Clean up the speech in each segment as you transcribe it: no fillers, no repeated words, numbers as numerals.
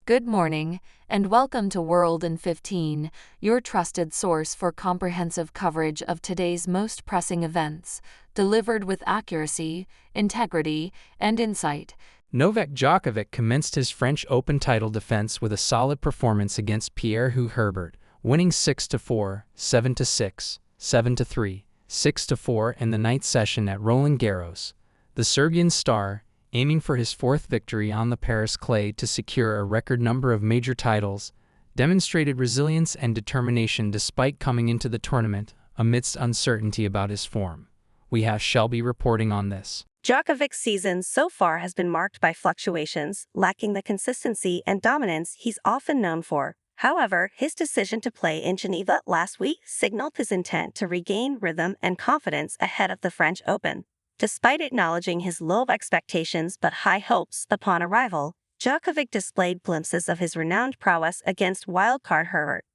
Good morning, and welcome to World in 15, your trusted source for comprehensive coverage of today's most pressing events, delivered with accuracy, integrity, and insight. Novak Djokovic commenced his French Open title defense with a solid performance against Pierre-Hugh Herbert, winning 6-4, 7-6, 7-3, 6-4 in the ninth session at Roland Garros. The Serbian star, aiming for his fourth victory on the Paris clay to secure a record number of major titles, demonstrated resilience and determination despite coming into the tournament amidst uncertainty about his form. We have Shelby reporting on this. Djokovic's season so far has been marked by fluctuations, lacking the consistency and dominance he's often known for. However, his decision to play in Geneva last week signaled his intent to regain rhythm and confidence ahead of the French Open. Despite acknowledging his low expectations but high hopes upon arrival, Djokovic displayed glimpses of his renowned prowess against wildcard Herbert.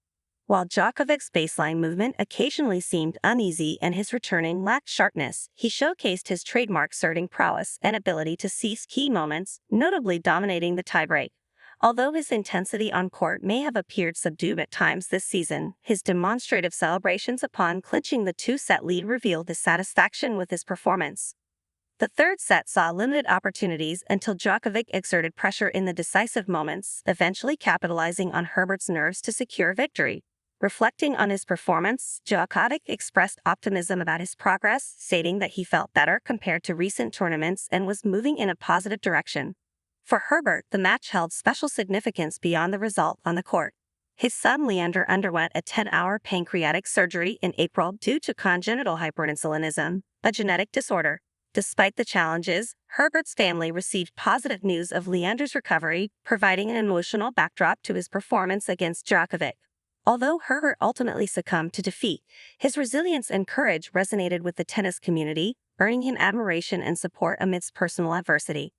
While Djokovic's baseline movement occasionally seemed uneasy and his returning lacked sharpness, he showcased his trademark serving prowess and ability to seize key moments, notably dominating the tiebreak. Although his intensity on court may have appeared subdued at times this season, his demonstrative celebrations upon clinching the two-set lead revealed his satisfaction with his performance. The third set saw limited opportunities until Djokovic exerted pressure in the decisive moments, eventually capitalizing on Herbert's nerves to secure victory. Reflecting on his performance, Djokovic expressed optimism about his progress, stating that he felt better compared to recent tournaments and was moving in a positive direction. For Herbert, the match held special significance beyond the result on the court. His son Leander underwent a 10-hour pancreatic surgery in April due to congenital hyperinsulinism, a genetic disorder. Despite the challenges, Herbert's family received positive news of Leander's recovery, providing an emotional backdrop to his performance against Djokovic. Although Herbert ultimately succumbed to defeat, his resilience and courage resonated with the tennis community, earning him admiration and support amidst personal adversity.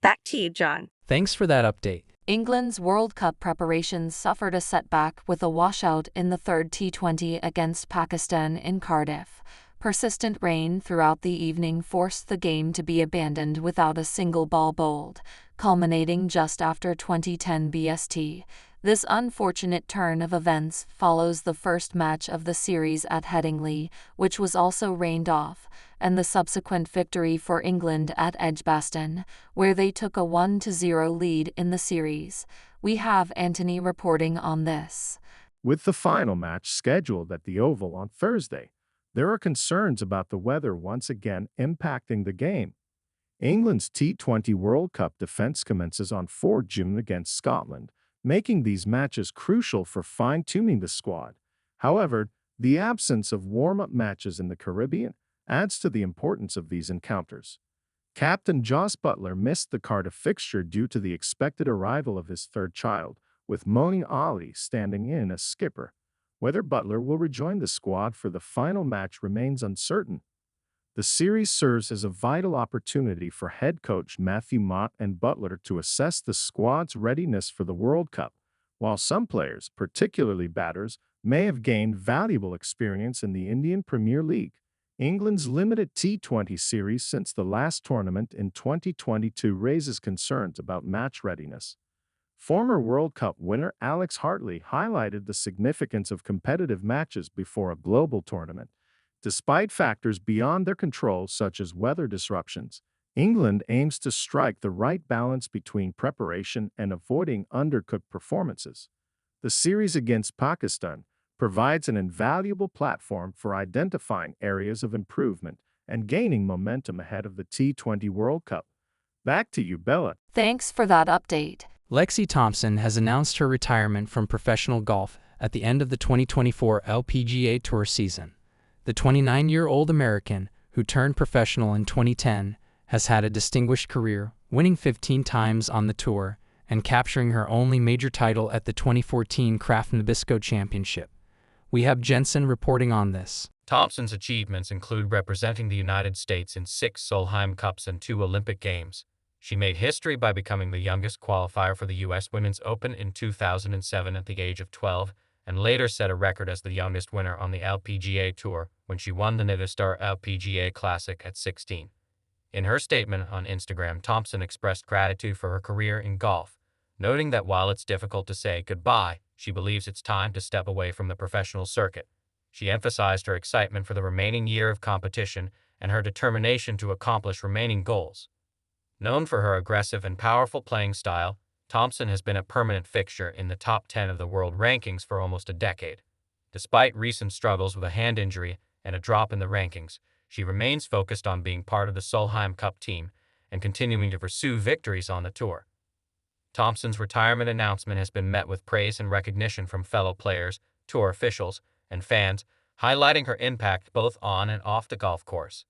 Back to you, John. Thanks for that update. England's World Cup preparations suffered a setback with a washout in the third T20 against Pakistan in Cardiff. Persistent rain throughout the evening forced the game to be abandoned without a single ball bowled, culminating just after 2010 BST. This unfortunate turn of events follows the first match of the series at Headingley, which was also rained off, and the subsequent victory for England at Edgbaston, where they took a 1-0 lead in the series. We have Anthony reporting on this. With the final match scheduled at the Oval on Thursday, there are concerns about the weather once again impacting the game. England's T20 World Cup defense commences on 4 June against Scotland, making these matches crucial for fine-tuning the squad. However, the absence of warm-up matches in the Caribbean adds to the importance of these encounters. Captain Jos Buttler missed the Cardiff fixture due to the expected arrival of his third child, with Moeen Ali standing in as skipper. Whether Buttler will rejoin the squad for the final match remains uncertain. The series serves as a vital opportunity for head coach Matthew Mott and Buttler to assess the squad's readiness for the World Cup. While some players, particularly batters, may have gained valuable experience in the Indian Premier League, England's limited T20 series since the last tournament in 2022 raises concerns about match readiness. Former World Cup winner Alex Hartley highlighted the significance of competitive matches before a global tournament. Despite factors beyond their control such as weather disruptions, England aims to strike the right balance between preparation and avoiding undercooked performances. The series against Pakistan provides an invaluable platform for identifying areas of improvement and gaining momentum ahead of the T20 World Cup. Back to you, Bella. Thanks for that update. Lexi Thompson has announced her retirement from professional golf at the end of the 2024 LPGA Tour season. The 29-year-old American, who turned professional in 2010, has had a distinguished career, winning 15 times on the tour and capturing her only major title at the 2014 Kraft Nabisco Championship. We have Jensen reporting on this. Thompson's achievements include representing the United States in 6 Solheim Cups and 2 Olympic Games. She made history by becoming the youngest qualifier for the U.S. Women's Open in 2007 at the age of 12, and later set a record as the youngest winner on the LPGA Tour when she won the Nittistar LPGA Classic at 16. In her statement on Instagram, Thompson expressed gratitude for her career in golf, noting that while it's difficult to say goodbye, she believes it's time to step away from the professional circuit. She emphasized her excitement for the remaining year of competition and her determination to accomplish remaining goals. Known for her aggressive and powerful playing style, Thompson has been a permanent fixture in the top 10 of the world rankings for almost a decade. Despite recent struggles with a hand injury and a drop in the rankings, she remains focused on being part of the Solheim Cup team and continuing to pursue victories on the tour. Thompson's retirement announcement has been met with praise and recognition from fellow players, tour officials, and fans, highlighting her impact both on and off the golf course.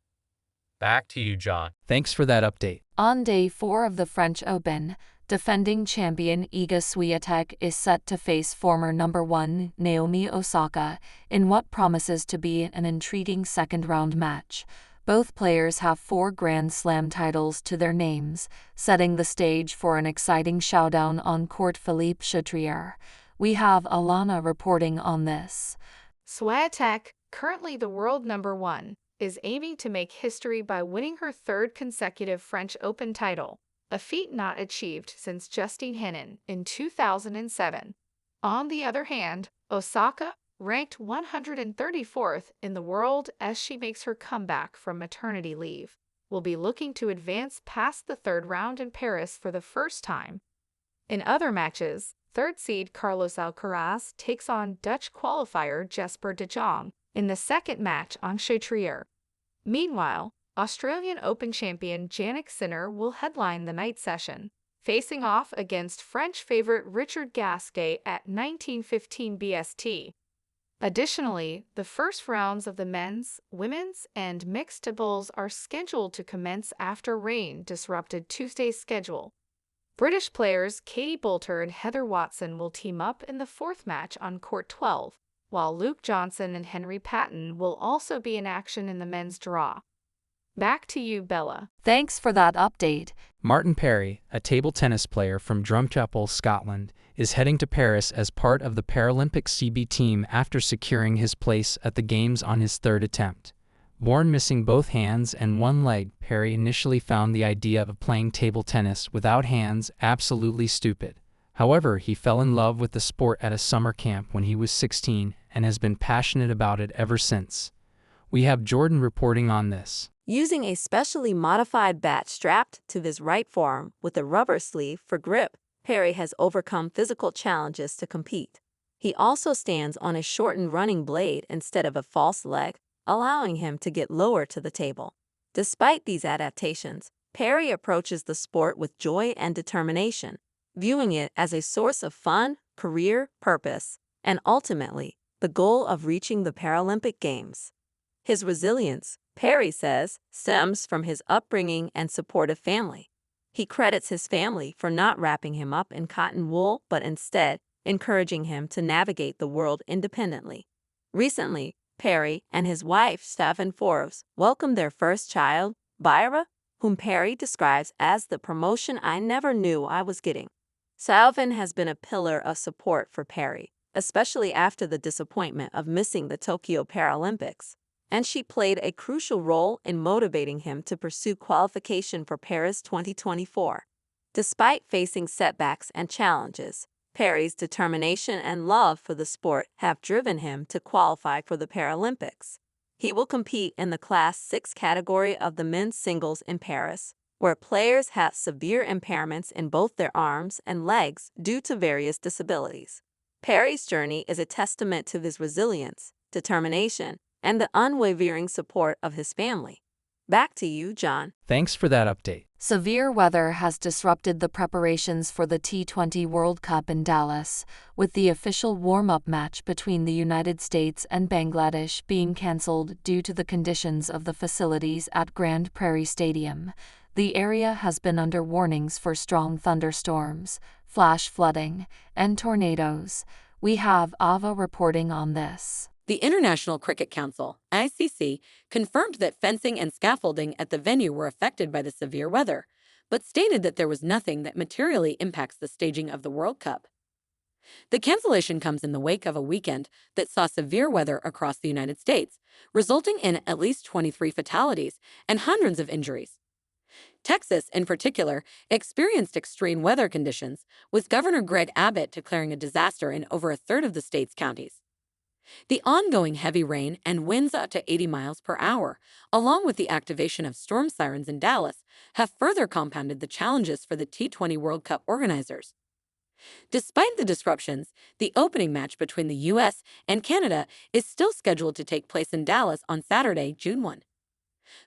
Back to you, John. Thanks for that update. On day 4 of the French Open, defending champion Iga Swiatek is set to face former number 1 Naomi Osaka in what promises to be an intriguing second-round match. Both players have 4 Grand Slam titles to their names, setting the stage for an exciting showdown on court. Philippe Chatrier. We have Alana reporting on this. Swiatek, currently the world number 1, is aiming to make history by winning her 3rd consecutive French Open title, a feat not achieved since Justine Henin in 2007. On the other hand, Osaka, ranked 134th in the world as she makes her comeback from maternity leave, will be looking to advance past the 3rd round in Paris for the first time. In other matches, 3rd seed Carlos Alcaraz takes on Dutch qualifier Jesper de Jong in the 2nd match on Chatrier. Meanwhile, Australian Open champion Jannik Sinner will headline the night session, facing off against French favorite Richard Gasquet at 19:15 BST. Additionally, the first rounds of the men's, women's, and mixed doubles are scheduled to commence after rain disrupted Tuesday's schedule. British players Katie Boulter and Heather Watson will team up in the 4th match on court 12, while Luke Johnson and Henry Patton will also be in action in the men's draw. Back to you, Bella. Thanks for that update. Martin Parry, a table tennis player from Drumchapel, Scotland, is heading to Paris as part of the Paralympic CB team after securing his place at the Games on his 3rd attempt. Born missing both hands and one leg, Parry initially found the idea of playing table tennis without hands absolutely stupid. However, he fell in love with the sport at a summer camp when he was 16 and has been passionate about it ever since. We have Jordan reporting on this. Using a specially modified bat strapped to his right forearm with a rubber sleeve for grip, Parry has overcome physical challenges to compete. He also stands on a shortened running blade instead of a false leg, allowing him to get lower to the table. Despite these adaptations, Parry approaches the sport with joy and determination, viewing it as a source of fun, career, purpose, and ultimately, the goal of reaching the Paralympic Games. His resilience, Parry says, stems from his upbringing and supportive family. He credits his family for not wrapping him up in cotton wool but instead encouraging him to navigate the world independently. Recently, Parry and his wife, Stefan Forbes, welcomed their first child, Byra, whom Parry describes as the promotion I never knew I was getting. Stefan has been a pillar of support for Parry, especially after the disappointment of missing the Tokyo Paralympics, and she played a crucial role in motivating him to pursue qualification for Paris 2024. Despite facing setbacks and challenges, Parry's determination and love for the sport have driven him to qualify for the Paralympics. He will compete in the Class 6 category of the men's singles in Paris, where players have severe impairments in both their arms and legs due to various disabilities. Parry's journey is a testament to his resilience, determination, and the unwavering support of his family. Back to you, John. Thanks for that update. Severe weather has disrupted the preparations for the T20 World Cup in Dallas, with the official warm-up match between the United States and Bangladesh being cancelled due to the conditions of the facilities at Grand Prairie Stadium. The area has been under warnings for strong thunderstorms, flash flooding, and tornadoes. We have Ava reporting on this. The International Cricket Council, ICC, confirmed that fencing and scaffolding at the venue were affected by the severe weather, but stated that there was nothing that materially impacts the staging of the World Cup. The cancellation comes in the wake of a weekend that saw severe weather across the United States, resulting in at least 23 fatalities and hundreds of injuries. Texas, in particular, experienced extreme weather conditions, with Governor Greg Abbott declaring a disaster in over a third of the state's counties. The ongoing heavy rain and winds up to 80 miles per hour, along with the activation of storm sirens in Dallas, have further compounded the challenges for the T20 World Cup organizers. Despite the disruptions, the opening match between the U.S. and Canada is still scheduled to take place in Dallas on Saturday, June 1.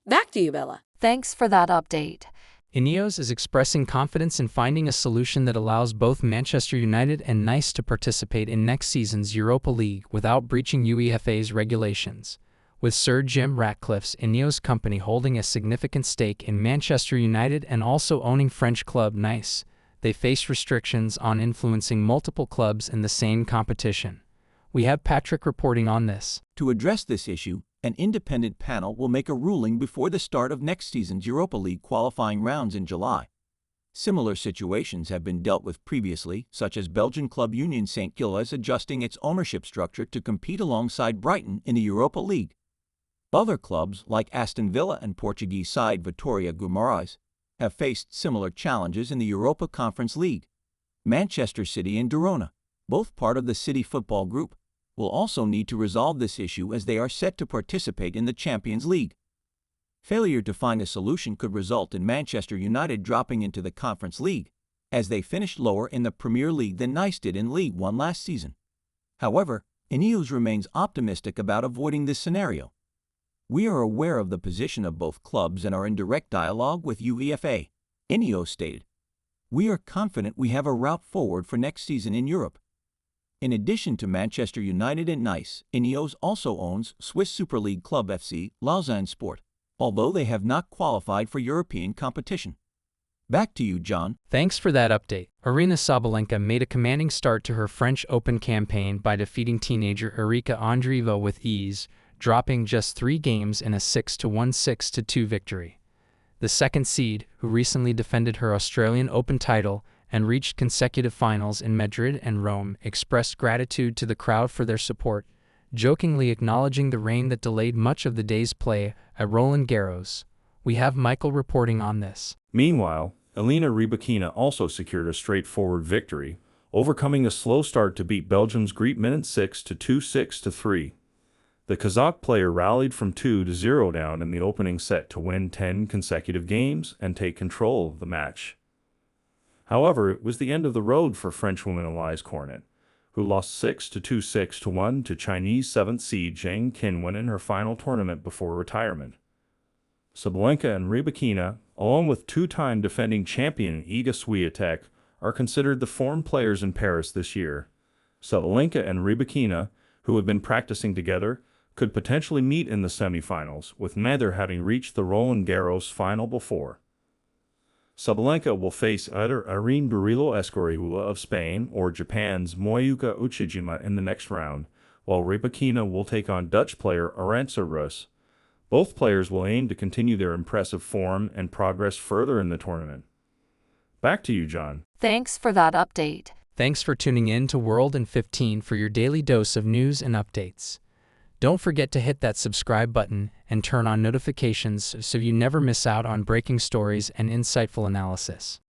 Back to you, Bella. Thanks for that update. Ineos is expressing confidence in finding a solution that allows both Manchester United and Nice to participate in next season's Europa League without breaching UEFA's regulations. With Sir Jim Ratcliffe's Ineos company holding a significant stake in Manchester United and also owning French club Nice, they face restrictions on influencing multiple clubs in the same competition. We have Patrick reporting on this. To address this issue, an independent panel will make a ruling before the start of next season's Europa League qualifying rounds in July. Similar situations have been dealt with previously, such as Belgian club Union Saint-Gilloise adjusting its ownership structure to compete alongside Brighton in the Europa League. Other clubs, like Aston Villa and Portuguese side Vitória Guimarães, have faced similar challenges in the Europa Conference League. Manchester City and Girona, both part of the City Football Group, will also need to resolve this issue as they are set to participate in the Champions League. Failure to find a solution could result in Manchester United dropping into the Conference League, as they finished lower in the Premier League than Nice did in League One last season. However, Ineos remains optimistic about avoiding this scenario. We are aware of the position of both clubs and are in direct dialogue with UEFA, Ineos stated. We are confident we have a route forward for next season in Europe. In addition to Manchester United and Nice, Ineos also owns Swiss Super League club FC Lausanne Sport, although they have not qualified for European competition. Back to you, John. Thanks for that update. Aryna Sabalenka made a commanding start to her French Open campaign by defeating teenager Erika Andreeva with ease, dropping just 3 games in a 6-1, 6-2 victory. The second seed, who recently defended her Australian Open title and reached consecutive finals in Madrid and Rome, expressed gratitude to the crowd for their support, jokingly acknowledging the rain that delayed much of the day's play at Roland Garros. We have Michael reporting on this. Meanwhile, Elena Rybakina also secured a straightforward victory, overcoming a slow start to beat Belgium's Greet Minute 6-2, 6-3. The Kazakh player rallied from 2-0 down in the opening set to win 10 consecutive games and take control of the match. However, it was the end of the road for Frenchwoman Elise Cornet, who lost 6-2, 6-1 to Chinese 7th seed Zhang Qinwen in her final tournament before retirement. Sabalenka and Rybakina, along with two-time defending champion Iga Swiatek, are considered the form players in Paris this year. Sabalenka and Rybakina, who have been practicing together, could potentially meet in the semifinals, with neither having reached the Roland Garros final before. Sabalenka will face either Irene Burillo Escorihuela of Spain or Japan's Moyuka Uchijima in the next round, while Rybakina will take on Dutch player Arantxa Rus. Both players will aim to continue their impressive form and progress further in the tournament. Back to you, John. Thanks for that update. Thanks for tuning in to World in 15 for your daily dose of news and updates. Don't forget to hit that subscribe button and turn on notifications so you never miss out on breaking stories and insightful analysis.